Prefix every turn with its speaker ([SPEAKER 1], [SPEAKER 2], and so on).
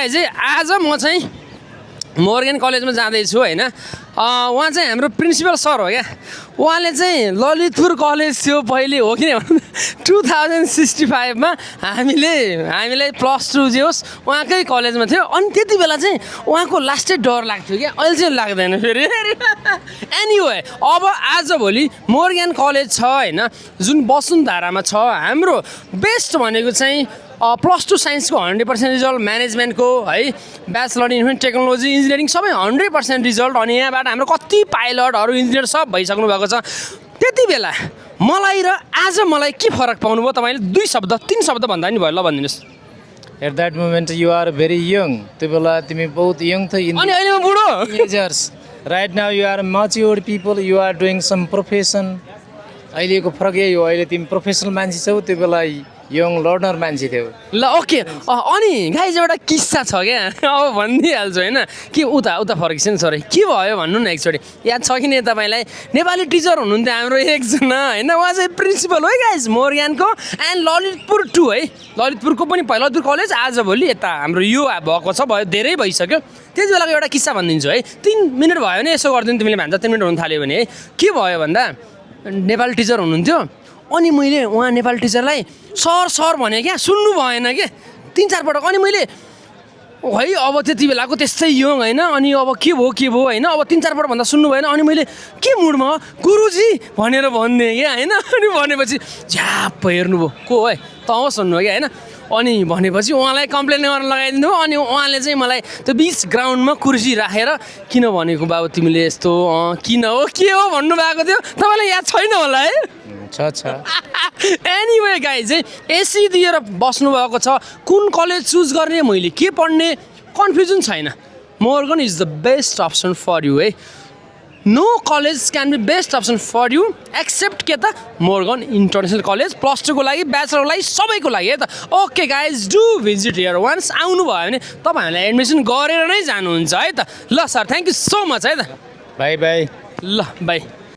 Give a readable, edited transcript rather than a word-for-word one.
[SPEAKER 1] Guys आज म चाहिँ मोर्गन कलेजमा जाँदैछु होइन उहाँ चाहिँ हाम्रो प्रिन्सिपल सर हो क्या उहाँले चाहिँ ललितपुर कलेज थियो पहिले हो कि 2065मा हामीलाई +2 जे होस् उहाँकै कलेजमा थियो अनि त्यति बेला चाहिँ उहाँको लास्टै डर लाग्थ्यो क्या अहिले चाहिँ लाग्दैन फेरि एनिवे अब आजभोलि मोर्गन कलेज छ होइन जुन वसुन्धरामा छ हाम्रो बेस्ट भनेको चाहिँ +2 साइन्सको 100% रिजल्ट म्यानेजमेन्टको है ब्याचलर इन टेक्नोलोजी इन्जिनियरिङ सबै 100% रिजल्ट अनि यहाँबाट हाम्रो कति पाइलटहरू इन्जिनियर सब भइसक्नु भएको छ त्यति बेला मलाई र आज मलाई के फरक पाउनु भयो तपाईँले 2 शब्द 3 शब्द भन्दा नि भयो ल भनिदिनुहोस्
[SPEAKER 2] At that moment you are very young. त्यो बेला तिमी बहुत young थियौ
[SPEAKER 1] अनि अहिले म बुढो
[SPEAKER 2] teenagers. Right now you are mature people. You are doing some profession. अहिलेको फरक यही हो अहिले तिमी प्रोफेसनल मान्छे छौ त्यो बेला यङ लर्नर मान्छे थियौ
[SPEAKER 1] ल ओके अनि गाइज एउटा किस्सा छ क्या अब भनिदिइहाल्छु होइन के उता फरक छ नि सर के भयो भन्नु न एकचोटि याद छ कि नि तपाईँलाई नेपाली टिचर हुनुहुन्थ्यो हाम्रो एकजना होइन उहाँ चाहिँ प्रिन्सिपल हो गाइज मोर्गनको एन्ड ललितपुर 2 है ललितपुरको पनि ललितपुर कलेज आजभोलि यता हाम्रो यो भएको छ भयो धेरै भइसक्यो त्यति बेलाको एउटा किस्सा भनिदिन्छु है 3 मिनट भयो भने यसो गरिदिनु तिमीले भन्छ 3 मिनट हुन थाल्यो भने है के भयो भन्दा नेपाली टिचर हुनुहुन्थ्यो अनि मैले उहाँ नेपाली टिचरलाई सर भने क्या सुन्नु भएन क्या 3-4 पटक अनि मैले है अब त्यति बेलाको त्यस्तै यङ होइन अनि अब के भयो होइन अब 3-4 पटक भन्दा सुन्नु भएन अनि मैले के मुडमा गुरुजी भनेर भनिदिएँ क्या होइन अनि भनेपछि झ्याप हेर्नुभयो को है त सुन्नु हो क्या होइन अनि भनेपछि उहाँलाई कम्प्लेन गर्न लगाइदिनु अनि उहाँले चाहिँ मलाई त्यो बिच ग्राउन्डमा कुर्सी राखेर किन भनेको बाबु तिमीले यस्तो किन हो के हो भन्नुभएको थियो तपाईँलाई याद छैन होला है
[SPEAKER 2] छ
[SPEAKER 1] एनिवे गाइज चाहिँ एसी दिएर बस्नुभएको छ कुन कलेज चुज गर्ने मैले के पढ्ने कन्फ्युजन छैन Morgan is the best option for you है no college can be best option for you except के त मोर्गन इन्टरनेसनल कलेज +2 को लागि ब्याचलरको लागि सबैको लागि है त okay guys do visit here once आउनुभयो भने तपाईँहरूले एडमिसन गरेर नै जानुहुन्छ है त ल sir thank you so much है त
[SPEAKER 2] बाई बाई
[SPEAKER 1] ल बाई